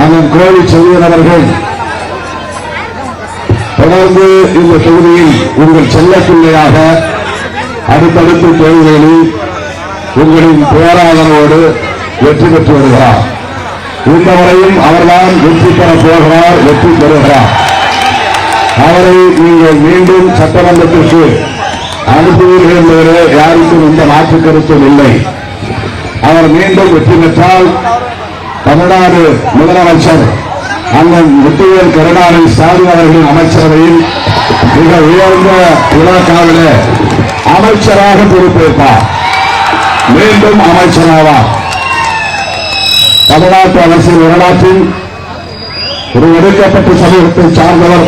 அண்ணன் கோவை செல்வன் அவர்கள் தொடர்ந்து இந்த தொகுதியில் உங்கள் செல்லப்பிள்ளையாக அடுத்தடுத்த தேர்தலில் உங்களின் போராதனோடு வெற்றி பெற்று வருகிறார். இந்த வரையும் அவர்தான் வெற்றி பெறப் போகிறார், வெற்றி பெறுகிறார். அவரை நீங்கள் மீண்டும் சட்டமன்றத்திற்கு அனுப்புவீர்கள் என்பது யாருக்கும் இந்த மாற்று கருத்தும் இல்லை. அவர் மீண்டும் வெற்றி பெற்றால் தமிழ்நாடு முதலமைச்சர் அண்ணன் முத்துவேல் கருணாநிதி ஸ்டாலின் அவர்களின் அமைச்சரவையில் மிக உயர்ந்த இலாக்காவிலே அமைச்சராக பொறுப்பேற்பார், மீண்டும் அமைச்சராவார். தமிழ்நாட்டு அரசியல் வரலாற்றில் ஒரு ஒடுக்கப்பட்ட சமூகத்தை சார்ந்தவர்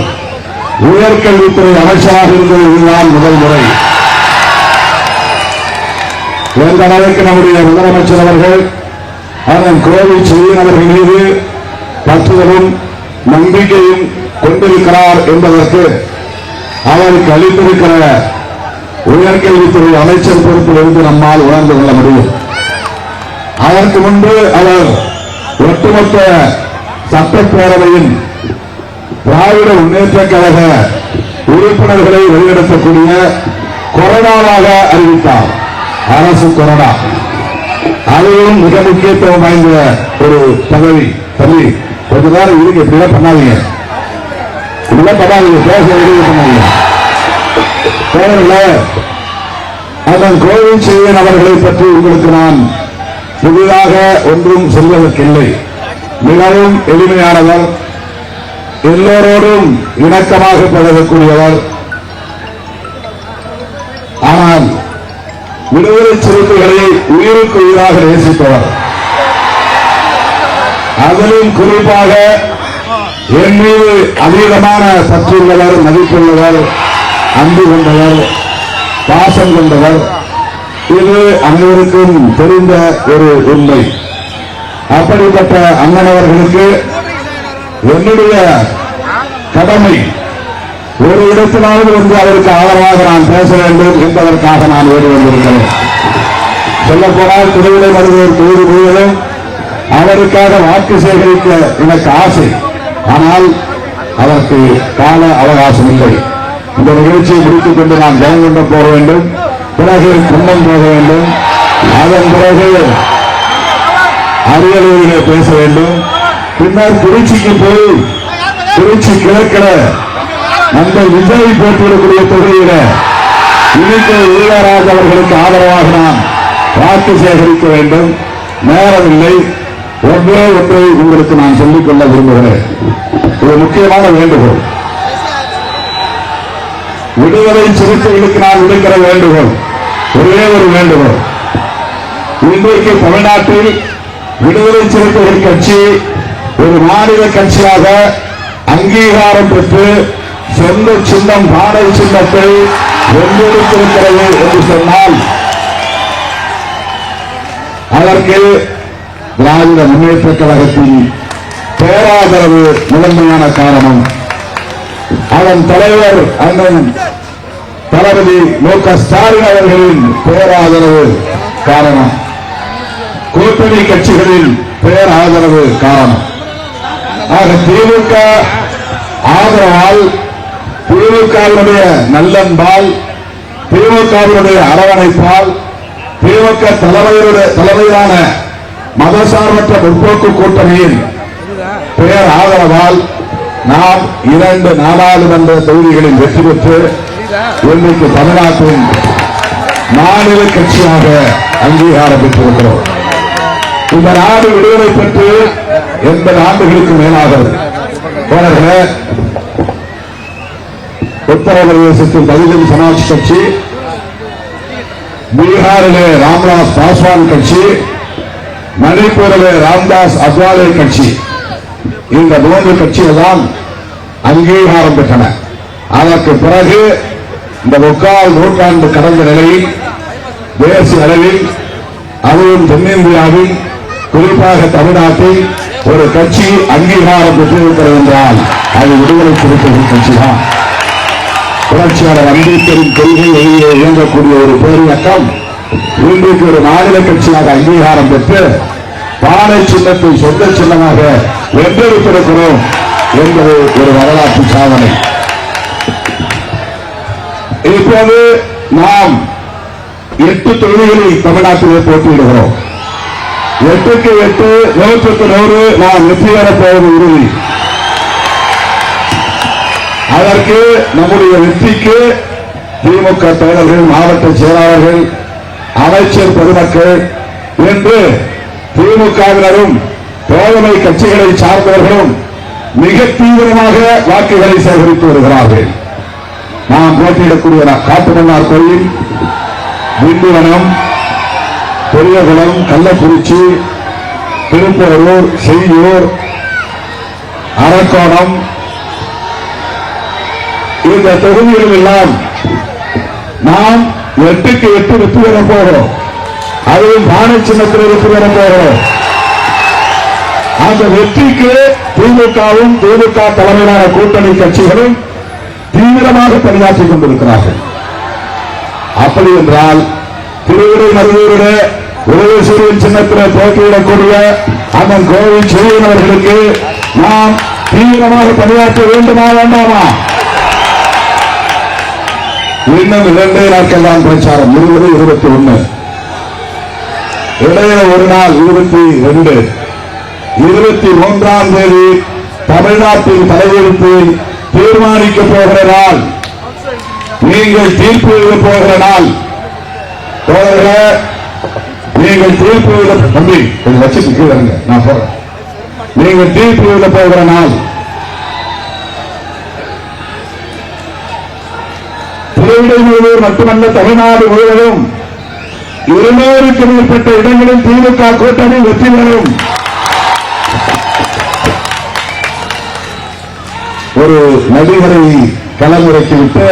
உயர்கல்வித்துறை அமைச்சராக இருந்தது இதுதான் முதல் முறை. எந்த அளவுக்கு நம்முடைய முதலமைச்சர் அவர்கள் அண்ணன் கோவை செல்வன் அவர்கள் மீது பற்றுதலும் நம்பிக்கையும் கொண்டிருக்கிறார் என்பதற்கு அவருக்கு அளித்திருக்கிற உயர்கல்வித்துறை அமைச்சர் பொறுப்பிலிருந்து நம்மால் உணர்ந்து கொள்ள முடியும். அதற்கு முன்பு அவர் ஒட்டுமொத்த சட்டப்பேரவையின் திராவிட முன்னேற்ற கழக உறுப்பினர்களை வெளிநடத்தக்கூடிய கொரோனாவாக அறிவித்தார். அரசு கொரோனா அதுவும் மிக முக்கியத்துவம் வாய்ந்த ஒரு பதவி. தம்பி கொஞ்ச நேரம் இருக்கு, இப்படிலாம் பண்ணாதீங்க, இப்படிலாம் பண்ணாதீங்க, பேச உதவி பண்ணாதீங்க. தேவையில்ல. அதன் கோவை செல்வன் அவர்களை பற்றி உங்களுக்கு நான் புதிதாக ஒன்றும் சொல்வதற்கில்லை. மிகவும் எளிமையானவர், எல்லோரோடும் இணக்கமாக பழகக்கூடியவர். ஆனால் விடுதலை சிறுத்தைகளை உயிருக்கு உயிராக நேசிப்பவர். அதிலும் குறிப்பாக என் மீது அதீதமான பற்றுள்ளவர், மதிப்புள்ளவர், அன்பு கொண்டவர், பாசம் கொண்டவர். இது அனைவருக்கும் தெரிந்த ஒரு உண்மை. அப்படிப்பட்ட அண்ணனவர்களுக்கு என்னுடைய கடமை ஒரு இடத்திலாவது வந்து அவருக்கு ஆதரவாக நான் பேச வேண்டும் என்பதற்காக நான் ஓடி வந்திருக்கிறேன். சொல்லப்போனால் திருவிடை மருத்துவர் தொகுதி முழுவதும் அவருக்காக வாக்கு சேகரிக்க எனக்கு ஆசை. ஆனால் அதற்கு கால அவகாசம் இல்லை. இந்த நிகழ்ச்சியை முடித்துக் கொண்டு நான் ஜெயங்கொண்டம் போக வேண்டும், பிறகு குன்னம் போக வேண்டும், அதன் பிறகு அரியலூரிலே பேச வேண்டும், பின்னர் திருச்சிக்கு போய் திருச்சி கிழக்கில அந்த விஜய் போட்டியிடக்கூடிய தொகுதியில இனிக்க உதயராஜ் அவர்களுக்கு ஆதரவாக நான் வாக்கு சேகரிக்க வேண்டும். நேரமில்லை. ஒன்றே ஒன்றை உங்களுக்கு நான் சொல்லிக் கொள்ள விரும்புகிறேன். ஒரு முக்கியமான வேண்டுகோள், விடுதலை சிறுத்தைகளுக்கு நான் விடுக்கிற வேண்டுகோள் ஒரே ஒரு வேண்டுகோள். இன்றைக்கு தமிழ்நாட்டில் விடுதலை சிறுத்தைகள் கட்சி ஒரு மாநில கட்சியாக அங்கீகாரம் பெற்று சொந்த சின்னம் பாடை சின்னத்தை வென்றெடுத்திருக்கிறது என்று சொன்னால் அதற்கு திராவிட முன்னேற்ற கழகத்தின் பேராதரவு முதன்மையான காரணம். அதன் தலைவர் அண்ணன் தளபதி மு.க. ஸ்டாலின் அவர்களின் பேராதரவு காரணம். கூட்டணி கட்சிகளின் பேராதரவு காரணம். ஆக திமுக ஆதரவால், திமுகவுடைய நல்லன்பால், திமுகவுடைய அரவணைப்பால், திமுக தலைமையிலான மதசார்பற்ற முற்போக்கு கூட்டணியின் பெயர் ஆதரவால் நாம் 2 நாடாளுமன்ற தொகுதிகளில் வெற்றி பெற்று இன்றைக்கு தமிழ்நாட்டின் மாநில கட்சியாக அங்கீகாரம் பெற்றிருக்கிறோம். இந்த நாடு விடுதலை பெற்று 80 ஆண்டுகளுக்கு மேலாகிறது. உத்தரப்பிரதேசத்தில் பகுஜன் சமாஜ் கட்சி, பீகாரிலே ராம்விலாஸ் பாஸ்வான் கட்சி, மணிப்பூரிலே ராம்தாஸ் அத்வாலே கட்சி, இந்த 3 கட்சிகள் தான் அங்கீகாரம் பெற்றன. அதற்கு பிறகு இந்த 3/4 நூற்றாண்டு கடந்த நிலையில் தேசிய அளவில், அதுவும் தென்னிந்தியாவில், குறிப்பாக தமிழ்நாட்டில் ஒரு கட்சி அங்கீகாரம் பெற்றிருக்கிறது என்றால் அது விடுதலை சிறுத்தைகள் கட்சி தான். புரட்சியாளர் அம்பேத்கரின் கொள்கை வெளியே இயங்கக்கூடிய ஒரு பேரியக்கம் இன்றைக்கு ஒரு மாநில கட்சியாக அங்கீகாரம் பெற்று பானை சின்னத்தை சொந்த சின்னமாக வென்றெடுத்திருக்கிறோம் என்பது ஒரு வரலாற்று சாதனை. இப்போது நாம் 8 தொகுதிகளில் தமிழ்நாட்டிலே போட்டியிடுகிறோம். 8க்கு 8, 100க்கு 100 நாம் வெற்றி பெறப் போவது உறுதி. அதற்கு நம்முடைய வெற்றிக்கு திமுக தலைவர்கள், மாவட்ட செயலாளர்கள், அமைச்சர் பெருமக்கள் என்று திமுகவினரும் தோழமை கட்சிகளை சார்ந்தவர்களும் மிக தீவிரமாக வாக்குகளை சேகரித்து வருகிறார்கள். நாம் போட்டியிடக்கூடிய காட்டுமன்னார் கோயில், திண்டிவனம், பெரியகுளம், கள்ளக்குறிச்சி, திருப்பூர், செய்யூர், அரக்கோணம் இந்த தொகுதிகளில் எல்லாம் நாம் 8க்கு 8 வெற்றி பெறப் போகிறோம். அதுவும் பானை சின்னத்தில் வெற்றி பெறப் போகிறோம். அந்த வெற்றிக்கு திமுகவும் திமுக தலைமையிலான கூட்டணி கட்சிகளும் தீவிரமாக பணியாற்றிக் கொண்டிருக்கிறார்கள். அப்படி என்றால் திருவிடைமருதூரில் உதயசூரியன் சின்னத்தில் போட்டியிடக்கூடிய அண்ணன் கோவில் செழியன் அவர்களுக்கு நாம் தீவிரமாக பணியாற்ற வேண்டுமா வேண்டாமா? இன்னும் 2 நாட்கள் தான் பிரச்சாரம். 20, 21 இடையில ஒரு நாள் 22, 23ஆம் தேதி தமிழ்நாட்டின் தலையெழுத்து தீர்மானிக்க போகிற நாள், நீங்கள் தீர்ப்பு எழுத போகிற நாள். தோழர்களே, நீங்கள் தீர்ப்பு எழுத தம்பி கொஞ்சம் வச்சுட்டு கீழே நான் போறேன். நீங்கள் தீர்ப்பு எழுத போகிற நாள். திருவிடைமருதூர் மட்டுமல்ல, தமிழ்நாடு முழுவதும் 200க்கு மேற்பட்ட இடங்களில் திமுக கூட்டணி வெற்றி பெறும். ஒரு நடிகரை களமிறக்கிவிட்டு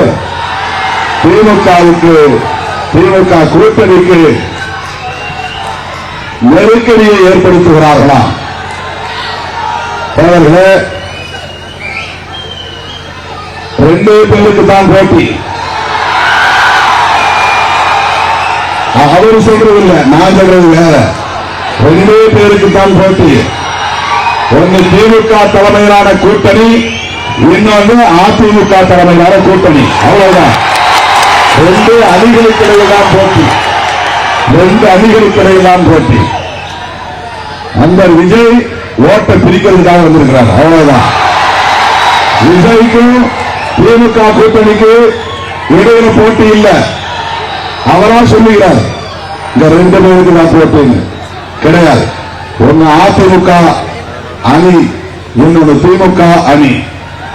திமுக கூட்டணிக்கு நெருக்கடியை ஏற்படுத்துகிறார்களா? அவர்களே, 2 பேருக்கு தான் போட்டி. அவர் சொல்றது இல்ல, நான் சொல்றது வேற. 2 பேருக்கு தான் போட்டி. ஒன்று திமுக தலைமையிலான கூட்டணி, இன்னொன்று அதிமுக தலைமையிலான கூட்டணி. அவ்வளவுதான். 2 அணிகளுக்கிடையே தான் போட்டி. 2 அணிகளுக்கிடையே தான் போட்டி. அந்த விஜய் ஓட்டை பிரிக்கிறதுக்காக வந்திருக்கிறார். அவ்வளவுதான். விஜய்க்கும் திமுக கூட்டணிக்கு இடையில போட்டி இல்லை. அவரா சொல்லுகிறார், இந்த 2 பேருக்கு தான் போட்டின்னு. கிடையாது. ஒன்னு அதிமுக அணி, இன்னொன்று திமுக அணி.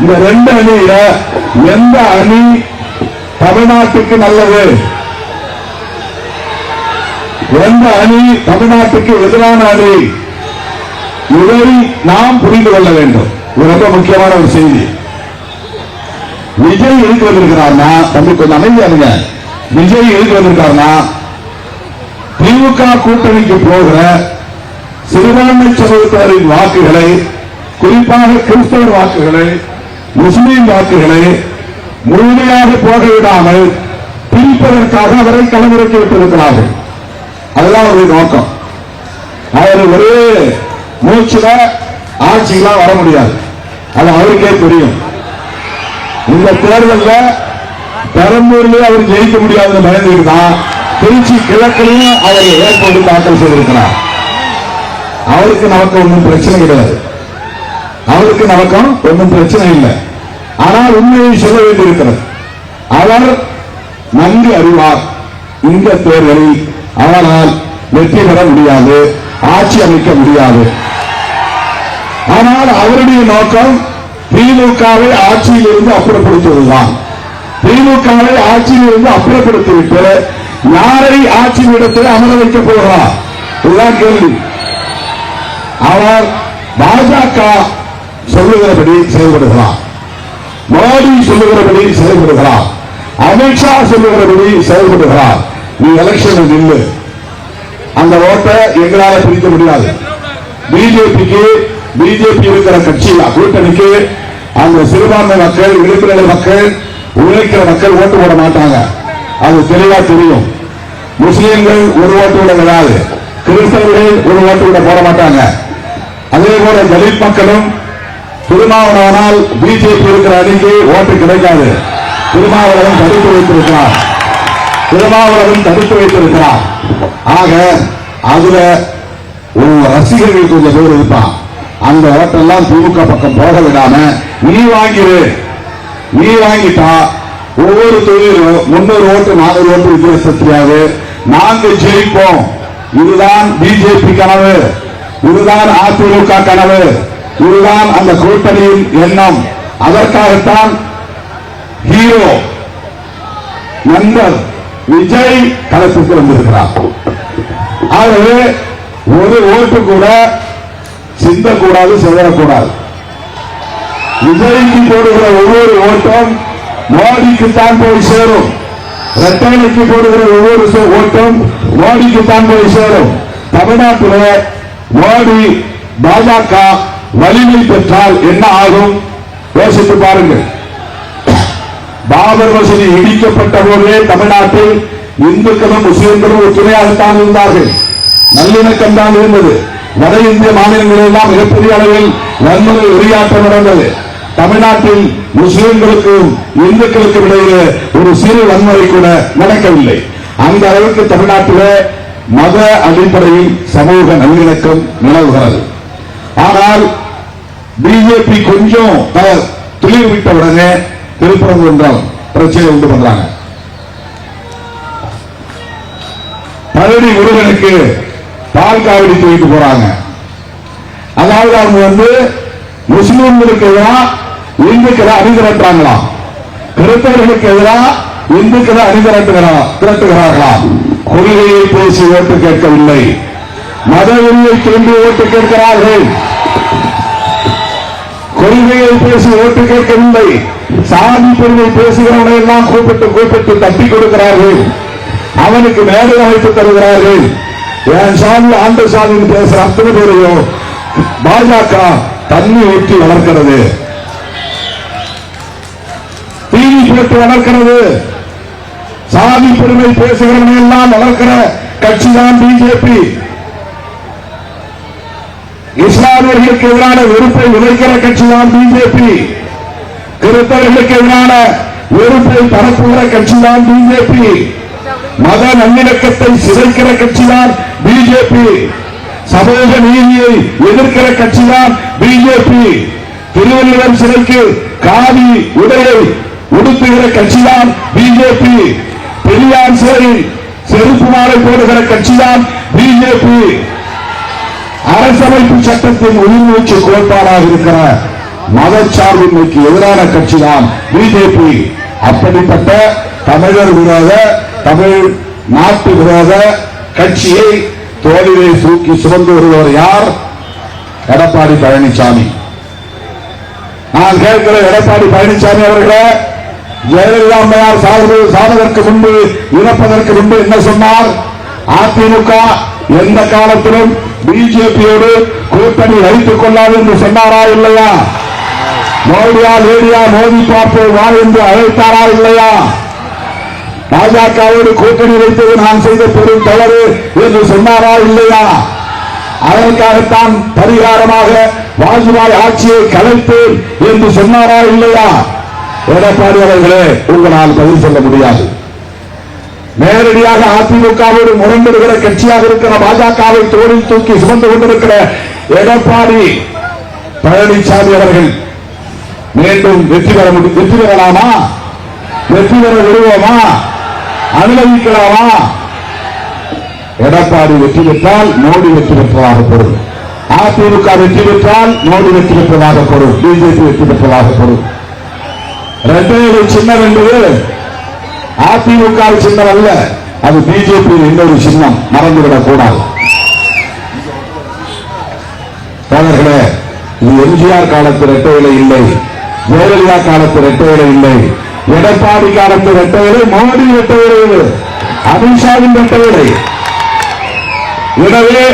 இந்த 2 அணியில எந்த அணி தமிழ்நாட்டுக்கு நல்லது, எந்த அணி தமிழ்நாட்டுக்கு எதிரான அணி, இதை நாம் புரிந்து கொள்ள வேண்டும். இது ரொம்ப முக்கியமான ஒரு செய்தி. விஜய் எதுக்கு வந்திருக்கிறார்னா, தம்பி கொஞ்சம் அமைதியாருங்க. விஜய் எதுக்கு வந்திருக்காருன்னா, திமுக கூட்டணிக்கு போகிற சிறுபான்மை சமூகத்தினரின் வாக்குகளை, குறிப்பாக கிறிஸ்தவர் வாக்குகளை, முஸ்லீம் வாக்குகளை முழுமையாக போகவிடாமல் பிரிப்பதற்காக அவரை களமிறக்கி விட்டிருக்கிறார்கள். அதுதான் அவருடைய நோக்கம். அவர் ஒரே மூச்சுல ஆட்சியெல்லாம் வர முடியாது. அது அவருக்கே தெரியும். இந்த தேர்தலில் பெரம்பூர்லயே அவர் ஜெயிக்க முடியாதுன்னு பயந்துட்டு தான் திருச்சி கிழக்கிலையும் அவர் ஏற்பாடு தாக்கல் செய்திருக்கிறார். அவருக்கு நமக்கு ஒன்றும் பிரச்சனை கிடையாது. அவருக்கு நமக்கும் ஒன்றும் பிரச்சனை இல்லை. ஆனால் உண்மையை சொல்ல வேண்டியிருக்கிறது. அவர் நன்கு அறிவார், இந்த தேர்தலில் அவரால் வெற்றி பெற முடியாது, ஆட்சி அமைக்க முடியாது. ஆனால் அவருடைய நோக்கம் திமுகவை ஆட்சியில் இருந்து அப்புறப்படுத்துவதுதான். திமுகவை ஆட்சியில் இருந்து அப்புறப்படுத்திவிட்டு யாரை ஆட்சி இடத்தில் அமர வைக்கப் போகிறார்? இதுதான் கேள்வி. அவர் பாஜக சொல்லுகிறபடி செயல்படுகிறார், மோடி சொல்லுகிறபடி செயல்படுகிறார், அமித்ஷா சொல்லுகிறபடி செயல்படுகிறார். நீ எலெக்ஷன் நில்லு, அந்த ஓட்டை எங்களால பிரிக்க முடியாது. பிஜேபி இருக்கிற கட்சி கூட்டணிக்கு அந்த சிறுபான்மை மக்கள், விளிம்புநிலை மக்கள், உழைக்கிற மக்கள் ஓட்டு போட மாட்டாங்க. அது தெளிவா தெரியும். முஸ்லீம்கள் ஒரு ஓட்டு விட விடாது, கிறிஸ்தவர்கள் ஒரு ஓட்டு கூட போட மாட்டாங்க. அதே போல தலித் மக்களும் திருமாவளவனால் பிஜேபி இருக்கிற அணிக்கு ஓட்டு கிடைக்காது. திருமாவளவன் தடுத்து வைத்திருக்கிறார். ஆக அதுல ஒரு ரசிகர்கள் கொஞ்சம் பேர் இருப்பான். அந்த ஓட்டெல்லாம் திமுக பக்கம் போக விடாம நீ வாங்கிட்டா ஒவ்வொரு தொழிலும் 300 ஓட்டு 400 ஓட்டு வித்தியாசத்திலாவது நாங்கள் ஜெயிப்போம். இதுதான் பிஜேபி கனவு, இதுதான் அதிமுக கனவு, இதுதான் அந்த கூட்டணியின் எண்ணம். அதற்காகத்தான் ஹீரோ நண்பர் விஜய் களத்துக்கு வந்திருக்கிறார். ஆகவே ஒரு ஓட்டு கூட சிந்தக்கூடாது, சிதறக்கூடாது. விஜய்க்கு போடுகிற ஒவ்வொரு ஓட்டம் மோடிக்குத்தான் போய் சேரும். இரட்டைக்கு போடுகிற ஒவ்வொரு ஓட்டம் மோடிக்குத்தான் போய் சேரும். தமிழ்நாட்டில் மோடி பாஜக வலிமை பெற்றால் என்ன ஆகும் யோசித்து பாருங்கள். பாபர் மசூதி இடிக்கப்பட்ட போதே தமிழ்நாட்டில் இந்துக்களும் முஸ்லிம்களும் ஒற்றுமையாகத்தான் இருந்தார்கள், நல்லிணக்கம் தான் இருந்தது. வட இந்திய மாநிலங்களில் எல்லாம் மிகப்பெரிய அளவில் வன்முறை உரையாற்றம் நடந்தது. தமிழ்நாட்டில் முஸ்லிம்களுக்கும் இந்துக்களுக்கும் இடையே ஒரு சிறு வன்முறை கூட நடக்கவில்லை. அந்த அளவுக்கு தமிழ்நாட்டில் மத அடிப்படையில் சமூக நல்லிணக்கம் நிலவுகிறது. ஆனால் பிஜேபி கொஞ்சம் துளிர் விட்ட உடனே திருப்பரங்குன்றம் பிரச்சனை உண்டு பண்றாங்க. பழனி முருகனுக்கு பால் காவடி தூக்கிட்டு போறாங்க. அதாவது அவங்க முஸ்லிம்களுக்கு எதிராக இந்துக்களை அணிதிரட்டுறாங்களாம், கிறிஸ்தவர்களுக்கு எதிராக இந்துக்களை திரட்டுகிறார்களாம். கொள்கையை பேசி ஓட்டு கேட்கவில்லை, மதவெறியை தூண்டி ஓட்டு கேட்கிறார்கள். கொள்கையை பேசி ஓட்டு கேட்கவில்லை, சாதி பெருமை பேசுகிறவனை எல்லாம் கூப்பிட்டு தட்டி கொடுக்கிறார்கள், அவனுக்கு மேடை அமைத்து தருகிறார்கள். என் சாமி ஆண்ட சாமின்னு பேசுற அத்தனை பேரையும் பாஜக தண்ணி ஊற்றி வளர்க்கிறது, தீனி போட்டு வளர்க்கிறது. சாதி பெருமை பேசுகிறவனை எல்லாம் வளர்க்கிற கட்சி தான் பிஜேபி. இஸ்லாமியர்களுக்கு எதிரான வெறுப்பை விதைக்கிற கட்சி தான் பிஜேபி. கிறிஸ்தவர்களுக்கு எதிரான வெறுப்பை பரப்புகிற கட்சி தான் பிஜேபி. மத நல்லிணக்கத்தை சிதைக்கிற கட்சி தான் பிஜேபி. சமூக நீதியை எதிர்க்கிற கட்சி தான் பிஜேபி. திருவள்ளுவர் சிலைக்கு காவி உடையை உடுத்துகிற கட்சி தான் பிஜேபி. பெரியார் சிலையில் செருப்பு மாலை போடுகிற கட்சி தான் பிஜேபி. அரசமைப்பு சட்டத்தின் உயிர்மூச்சு கோட்பாடாக இருக்கிற மதச்சார்பின்மைக்கு எதிரான கட்சி தான் பிஜேபி. அப்படிப்பட்ட தமிழர் விரோத, தமிழ் நாட்டு விரோத கட்சியை தோளிலே தூக்கி சுமந்து வருவர் யார்? எடப்பாடி பழனிசாமி. நான் கேட்கிற எடப்பாடி பழனிசாமி அவர்களே, ஜெயலலிதா அம்மையார் சாவதற்கு முன்பு, இறப்பதற்கு முன்பு என்ன சொன்னார்? அதிமுக எந்த காலத்திலும் பிஜேபியோடு கூட்டணி வைத்துக் கொள்ளாது என்று சொன்னாரா இல்லையா? மோடியா லேடியா மோடி பார்ப்போம் வா என்று அழைத்தாரா இல்லையா? பாஜகவோடு கூட்டணி வைத்தது நான் செய்த பெரும் தவறு என்று சொன்னாரா இல்லையா? அதற்காகத்தான் பரிகாரமாக வாஜ்பாய் ஆட்சியை கலைத்தேன் என்று சொன்னாரா இல்லையா? எடப்பாடி அவர்களே, உங்களால் பதில் சொல்ல முடியாது. நேரடியாக அதிமுகவோடு முரண்படுகிற கட்சியாக இருக்கிற பாஜகவை தோளில் தூக்கி சுமந்து கொண்டிருக்கிற எடப்பாடி பழனிசாமி அவர்கள் மீண்டும் வெற்றி பெறலாமா? வெற்றி பெற விடுவோமா? அனுமதிக்கலாமா? எடப்பாடி வெற்றி பெற்றால் மோடி வெற்றி பெற்றதாக பொருள், அதிமுக வெற்றி பெற்றால் மோடி வெற்றி பெற்றதாக பொருள், பிஜேபி வெற்றி பெற்றதாக பொருள். இரட்டை சின்னம் என்பது அதிமுக சின்னம் அல்ல, அது பிஜேபி இன்னொரு சின்னம், மறந்துவிடக் கூடாது. தோழர்களே, இது எம்ஜிஆர் காலத்து இரட்டை இலை இல்லை, ஜெயலலிதா காலத்து இரட்டை இலை இல்லை, எடப்பாடி காலத்து இரட்டை இலை, மோடி இரட்டை இலை, அமித்ஷாவின் இரட்டை இலை. எனவே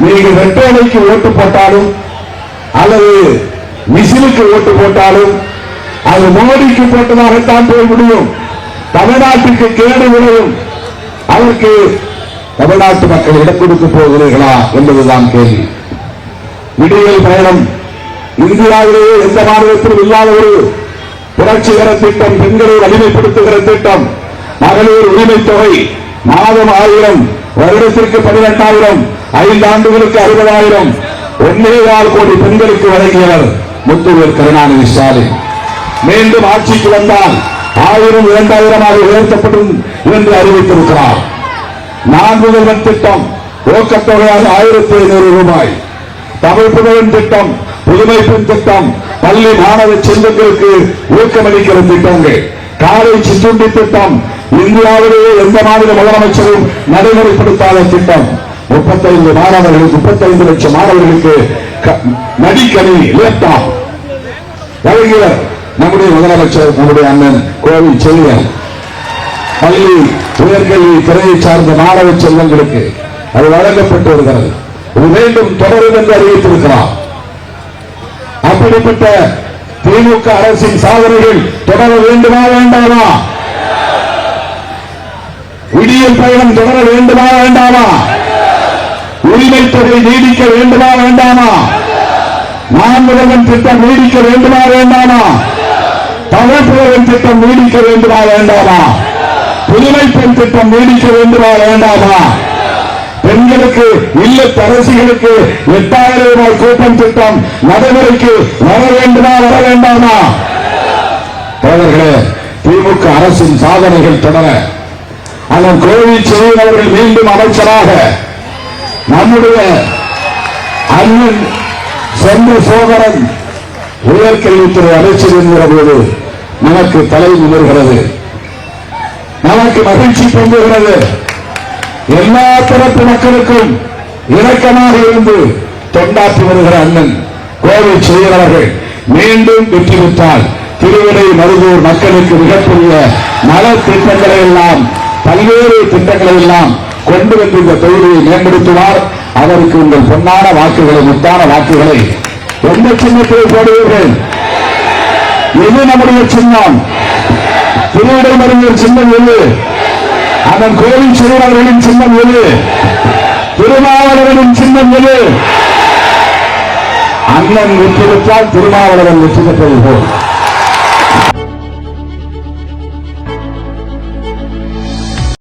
நீங்கள் இரட்டை இலைக்கு ஓட்டு போட்டாலும் அல்லது மிசிலுக்கு ஓட்டு போட்டாலும் அது மோடிக்கு போட்டதாகத்தான் போய் முடியும். தமிழ்நாட்டுக்கு கேடு விளையும். அதற்கு தமிழ்நாட்டு மக்கள் இடம் கொடுக்க போகிறீர்களா என்பதுதான் கேள்வி. விடியல் பயணம் இந்தியாவிலேயே எந்த மாநிலத்திலும் இல்லாத ஒரு புரட்சிகர திட்டம், பெண்களை வலிமைப்படுத்துகிற திட்டம். மகளிர் உரிமை தொகை மாதம் 1000, வருடத்திற்கு 18,000, 5 ஆண்டுகளுக்கு 60,000, 1.25 கோடி பெண்களுக்கு வழங்கியவர் முத்துவேல் கருணாநிதி ஸ்டாலின். மீண்டும் ஆட்சிக்கு வந்தால் 1000, 2000 உயர்த்தப்படும் என்று அறிவித்திருக்கிறார். 4 முதல்வன் திட்டம் ஊக்கத்தொகையாக 1500 ரூபாய். தமிழ் புதவன் திட்டம், புதுமை பெண் திட்டம், பள்ளி மாணவ செல்வங்களுக்கு ஊக்கமளிக்கிற திட்டங்கள். காலை சிற்றுண்டி திட்டம் இந்தியாவிலேயே எந்த மாநில முதலமைச்சரும் நடைமுறைப்படுத்தாத திட்டம். 35 லட்சம் மாணவர்களுக்கு மடிக்கணி லேப்டாப் வழங்கியவர் நம்முடைய முதலமைச்சர், நம்முடைய அண்ணன் கோவை செல்வன். பள்ளி உயர்கல்வி துறையை சார்ந்த மாணவ செல்வங்களுக்கு அது வழங்கப்பட்டு வருகிறது. இது மீண்டும் தொடரும் என்று அறிவித்திருக்கிறார். அப்படிப்பட்ட திமுக அரசின் சாதனைகள் தொடர வேண்டுமா வேண்டாமா? விடியல் பயணம் தொடர வேண்டுமா வேண்டாமா? உரிமை தொகை நீடிக்க வேண்டுமா வேண்டாமா? 4 முதல்வன் திட்டம் நீடிக்க வேண்டுமா வேண்டாமா? தமிழ் புதல்வன் திட்டம் நீடிக்க வேண்டுமா வேண்டாமா? புதுமை பெண் திட்டம் நீடிக்க வேண்டுமா வேண்டாமா? பெண்களுக்கு இல்லத்தரசிகளுக்கு 8000 ரூபாய் கூப்பன் திட்டம் நடைமுறைக்கு வர வேண்டுமா வர வேண்டாமா? தோழர்களே, திமுக அரசின் சாதனைகள் தொடர அதன் கோவை செல்வன் அவர்கள் மீண்டும் அமைச்சராக, நம்முடைய அண்ணன் சொந்த சோதரன் உயர்கல்வித்துறை அமைச்சர் என்கிற போது நமக்கு தலை நிமிர்கிறது, நமக்கு மகிழ்ச்சி பொங்குகிறது. எல்லா தரப்பு மக்களுக்கும் இரக்கமாக இருந்து தொண்டாற்றி வருகிற அண்ணன் கோவை செல்வன் அவர்கள் மீண்டும் வெற்றி பெற்றால் திருவிடை மருதூர் மக்களுக்கு மிகப்பெரிய நல திட்டங்களை எல்லாம், பல்வேறு திட்டங்களை எல்லாம் கொண்டு வந்து இந்த தொகுதியை மேம்படுத்துவார். அவருக்கு உங்கள் பொன்னான வாக்குகளை, முத்தான வாக்குகளை எந்த சின்னத்தில் போடுவீர்கள்? எது நம்முடைய சின்னம்? திருவிடை மருதூர் சின்னம் எது? அதன் கோவை செல்வன் அவர்களின் சின்னம் எது? திருமாவளவனின் சின்னம் எது? அண்ணன் வெற்றி பெற்றால் திருமாவளவன் வெற்றி பெற்றது போல்